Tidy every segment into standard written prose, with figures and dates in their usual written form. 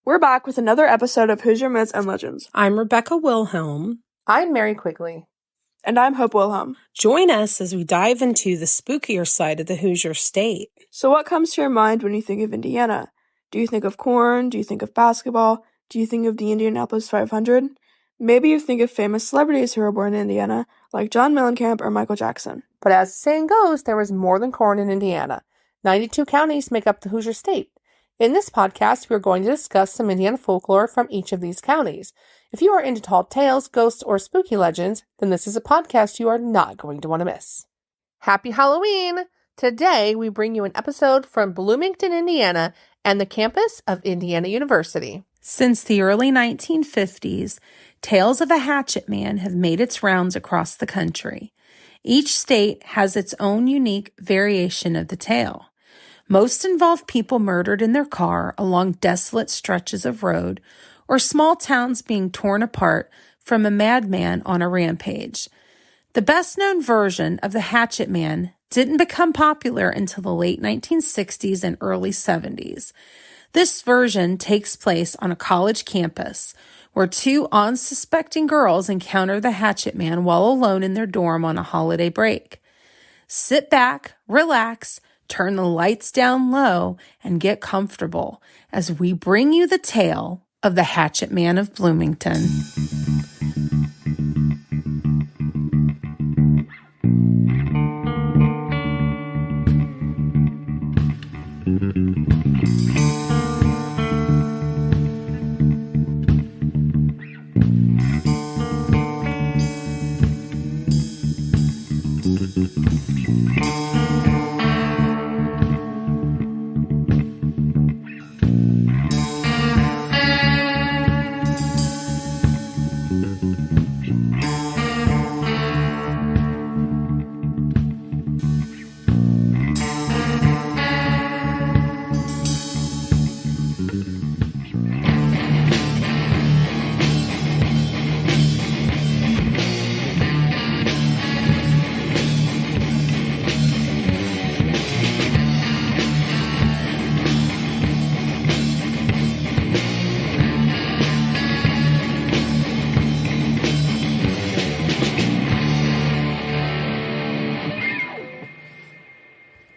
We're back with another episode of Hoosier Myths and Legends. I'm Rebecca Wilhelm. I'm Mary Quigley. And I'm Hope Wilhelm. Join us as we dive into the spookier side of the Hoosier state. So what comes to your mind when you think of Indiana? Do you think of corn? Do you think of basketball? Do you think of the Indianapolis 500? Maybe you think of famous celebrities who were born in Indiana, like John Mellencamp or Michael Jackson. But as the saying goes, there was more than corn in Indiana. 92 counties make up the Hoosier state. In this podcast, we're going to discuss some Indiana folklore from each of these counties. If you are into tall tales, ghosts, or spooky legends, then this is a podcast you are not going to want to miss. Happy Halloween! Today, we bring you an episode from Bloomington, Indiana, and the campus of Indiana University. Since the early 1950s, tales of a Hatchet Man have made its rounds across the country. Each state has its own unique variation of the tale. Most involve people murdered in their car along desolate stretches of road, or small towns being torn apart from a madman on a rampage. The best-known version of the Hatchet Man didn't become popular until the late 1960s and early 70s. This version takes place on a college campus, where two unsuspecting girls encounter the Hatchet Man while alone in their dorm on a holiday break. Sit back, relax, turn the lights down low, and get comfortable as we bring you the tale of the Hatchet Man of Bloomington.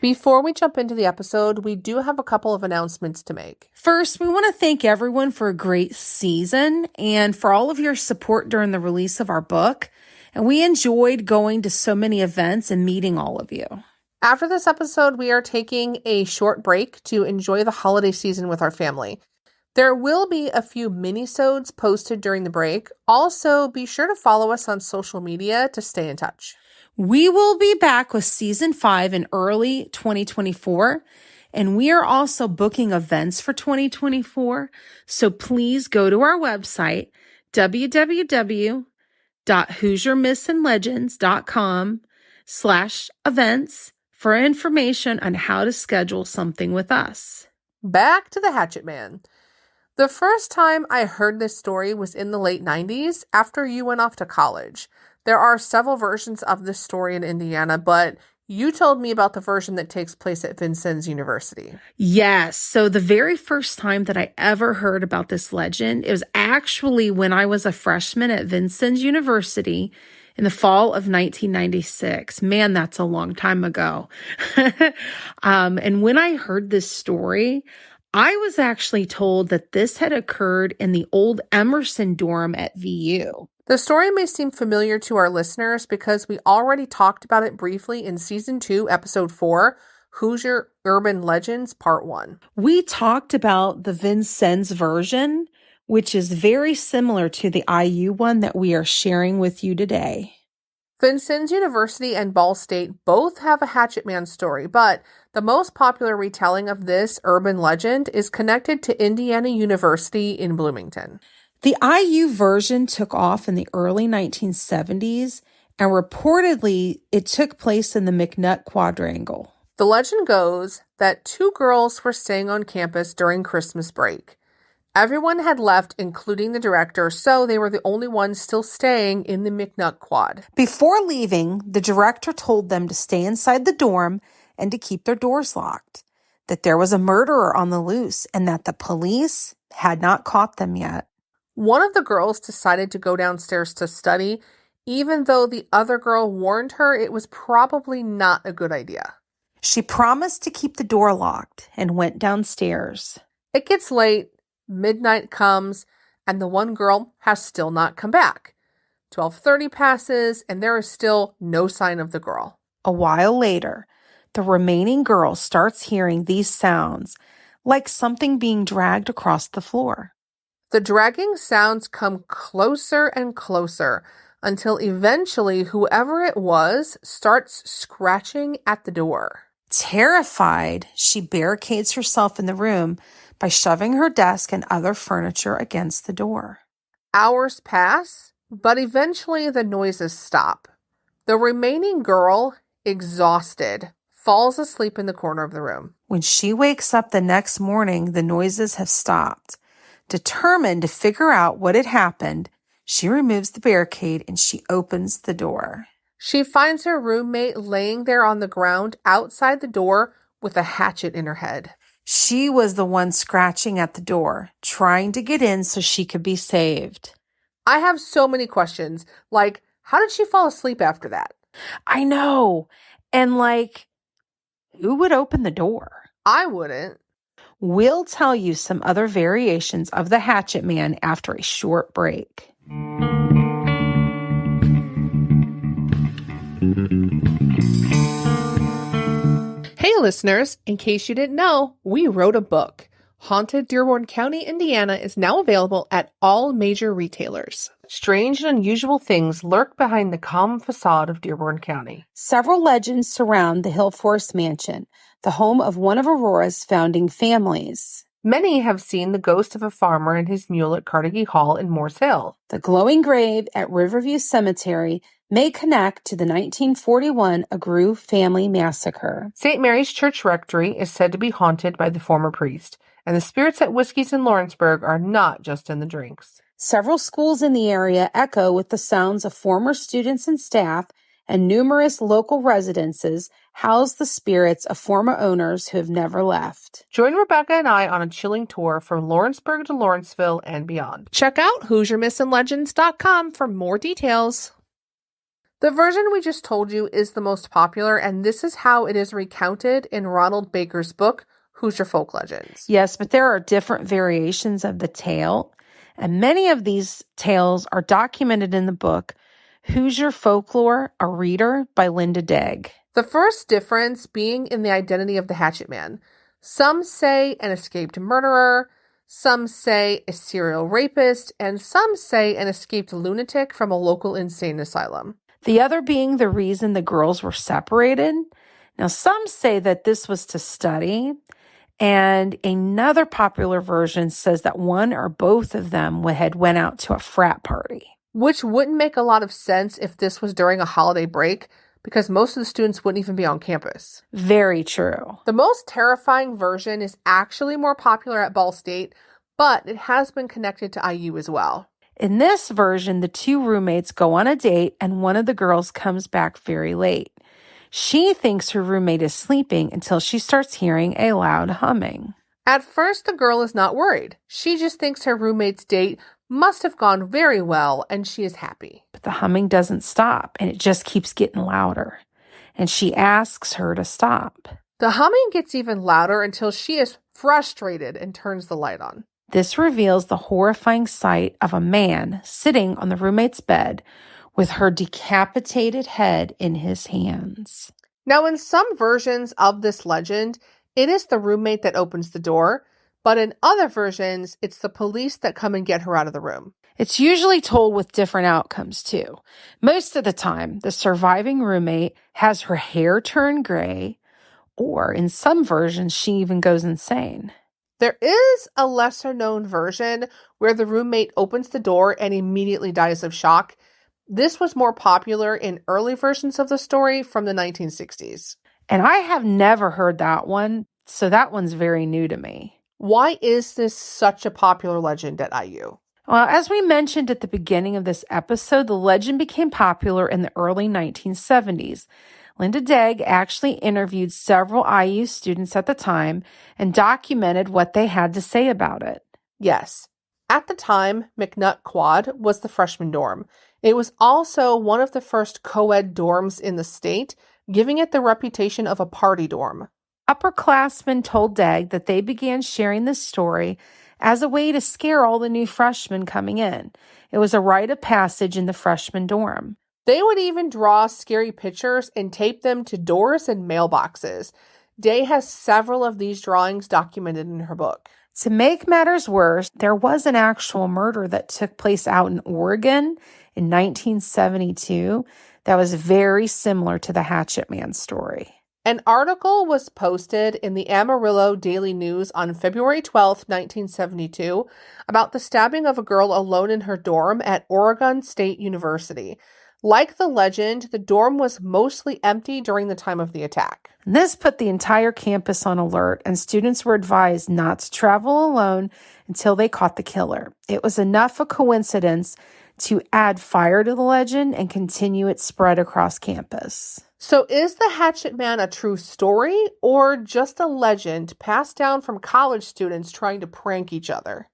Before we jump into the episode, we do have a couple of announcements to make. First, we want to thank everyone for a great season and for all of your support during the release of our book. And we enjoyed going to so many events and meeting all of you. After this episode, we are taking a short break to enjoy the holiday season with our family. There will be a few mini-sodes posted during the break. Also, be sure to follow us on social media to stay in touch. We will be back with season 5 in early 2024, and we are also booking events for 2024. So please go to our website, www.hoosiermythsandlegends.com/events for information on how to schedule something with us. Back to the Hatchet Man. The first time I heard this story was in the late 90s after you went off to college. There are several versions of this story in Indiana, but you told me about the version that takes place at Vincennes University. Yes. So the very first time that I ever heard about this legend, it was actually when I was a freshman at Vincennes University in the fall of 1996. Man, that's a long time ago. And when I heard this story, I was actually told that this had occurred in the old Emerson dorm at VU. The story may seem familiar to our listeners because we already talked about it briefly in Season 2, Episode 4, Hoosier Urban Legends, Part 1. We talked about the Vincennes version, which is very similar to the IU one that we are sharing with you today. Vincennes University and Ball State both have a Hatchet Man story, but the most popular retelling of this urban legend is connected to Indiana University in Bloomington. The IU version took off in the early 1970s, and reportedly it took place in the McNutt Quadrangle. The legend goes that two girls were staying on campus during Christmas break. Everyone had left, including the director, so they were the only ones still staying in the McNutt Quad. Before leaving, the director told them to stay inside the dorm and to keep their doors locked, that there was a murderer on the loose, and that the police had not caught them yet. One of the girls decided to go downstairs to study, even though the other girl warned her it was probably not a good idea. She promised to keep the door locked and went downstairs. It gets late, midnight comes, and the one girl has still not come back. 12:30 passes, and there is still no sign of the girl. A while later, the remaining girl starts hearing these sounds, like something being dragged across the floor. The dragging sounds come closer and closer until eventually whoever it was starts scratching at the door. Terrified, she barricades herself in the room by shoving her desk and other furniture against the door. Hours pass, but eventually the noises stop. The remaining girl, exhausted, falls asleep in the corner of the room. When she wakes up the next morning, the noises have stopped. Determined to figure out what had happened, she removes the barricade and she opens the door. She finds her roommate laying there on the ground outside the door with a hatchet in her head. She was the one scratching at the door, trying to get in so she could be saved. I have so many questions, like, how did she fall asleep after that? I know. And who would open the door? I wouldn't. We'll tell you some other variations of the Hatchet Man after a short break. Hey listeners, in case you didn't know, we wrote a book. Haunted Dearborn County, Indiana is now available at all major retailers. Strange and unusual things lurk behind the calm facade of Dearborn County. Several legends surround the Hill Forest Mansion, the home of one of Aurora's founding families. Many have seen the ghost of a farmer and his mule at Carnegie Hall in Morse Hill. The glowing grave at Riverview Cemetery may connect to the 1941 Agru family massacre. St. Mary's Church Rectory is said to be haunted by the former priest, and the spirits at Whiskey's in Lawrenceburg are not just in the drinks. Several schools in the area echo with the sounds of former students and staff, and numerous local residences house the spirits of former owners who have never left. Join Rebecca and I on a chilling tour from Lawrenceburg to Lawrenceville and beyond. Check out HoosierMythsAndLegends.com for more details. The version we just told you is the most popular, and this is how it is recounted in Ronald Baker's book, Hoosier Folk Legends. Yes, but there are different variations of the tale, and many of these tales are documented in the book Hoosier Folklore, a Reader by Linda Degg. The first difference being in the identity of the Hatchet Man. Some say an escaped murderer, some say a serial rapist, and some say an escaped lunatic from a local insane asylum. The other being the reason the girls were separated. Now, some say that this was to study, and another popular version says that one or both of them had went out to a frat party. Which wouldn't make a lot of sense if this was during a holiday break, because most of the students wouldn't even be on campus. Very true. The most terrifying version is actually more popular at Ball State, but it has been connected to IU as well. In this version, the two roommates go on a date and one of the girls comes back very late. She thinks her roommate is sleeping until she starts hearing a loud humming. At first, the girl is not worried. She just thinks her roommate's date must have gone very well and she is happy. But the humming doesn't stop and it just keeps getting louder. And she asks her to stop. The humming gets even louder until she is frustrated and turns the light on. This reveals the horrifying sight of a man sitting on the roommate's bed with her decapitated head in his hands. Now, in some versions of this legend, it is the roommate that opens the door, but in other versions, it's the police that come and get her out of the room. It's usually told with different outcomes, too. Most of the time, the surviving roommate has her hair turn gray, or in some versions, she even goes insane. There is a lesser-known version where the roommate opens the door and immediately dies of shock. This was more popular in early versions of the story from the 1960s. And I have never heard that one, so that one's very new to me. Why is this such a popular legend at IU? Well, as we mentioned at the beginning of this episode, the legend became popular in the early 1970s. Linda Degg actually interviewed several IU students at the time and documented what they had to say about it. Yes. At the time, McNutt Quad was the freshman dorm. It was also one of the first co-ed dorms in the state, giving it the reputation of a party dorm. Upperclassmen told Dag that they began sharing this story as a way to scare all the new freshmen coming in. It was a rite of passage in the freshman dorm. They would even draw scary pictures and tape them to doors and mailboxes. Day has several of these drawings documented in her book. To make matters worse, there was an actual murder that took place out in Oregon in 1972 that was very similar to the Hatchet Man story. An article was posted in the Amarillo Daily News on February 12, 1972, about the stabbing of a girl alone in her dorm at Oregon State University. Like the legend, the dorm was mostly empty during the time of the attack. This put the entire campus on alert, and students were advised not to travel alone until they caught the killer. It was enough a coincidence to add fire to the legend and continue its spread across campus. So is the Hatchet Man a true story or just a legend passed down from college students trying to prank each other?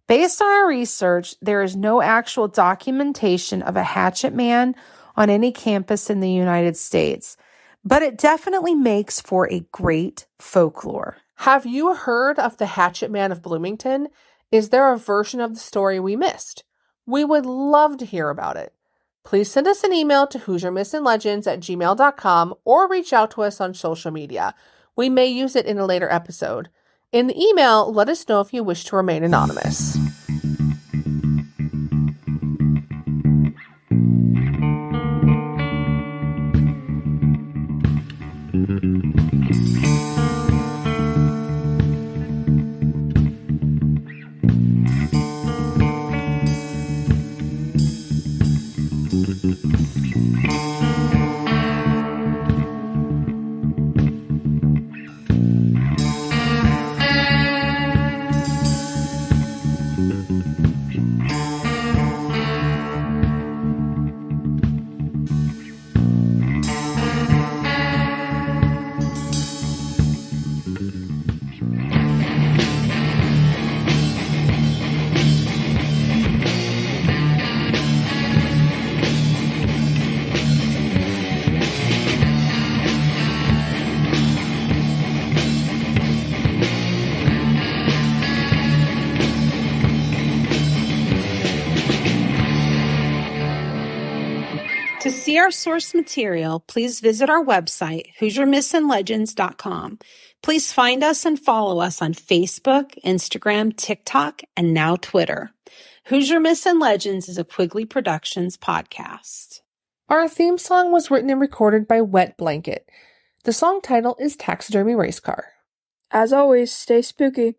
Based on our research, there is no actual documentation of a Hatchet Man on any campus in the United States, but it definitely makes for a great folklore. Have you heard of the Hatchet Man of Bloomington? Is there a version of the story we missed? We would love to hear about it. Please send us an email to HoosierMissingLegends@gmail.com or reach out to us on social media. We may use it in a later episode. In the email, let us know if you wish to remain anonymous. To see our source material, please visit our website, HoosierMissingLegends.com. Please find us and follow us on Facebook, Instagram, TikTok, and now Twitter. Hoosier Missing Legends is a Quigley Productions podcast. Our theme song was written and recorded by Wet Blanket. The song title is Taxidermy Race Car. As always, stay spooky.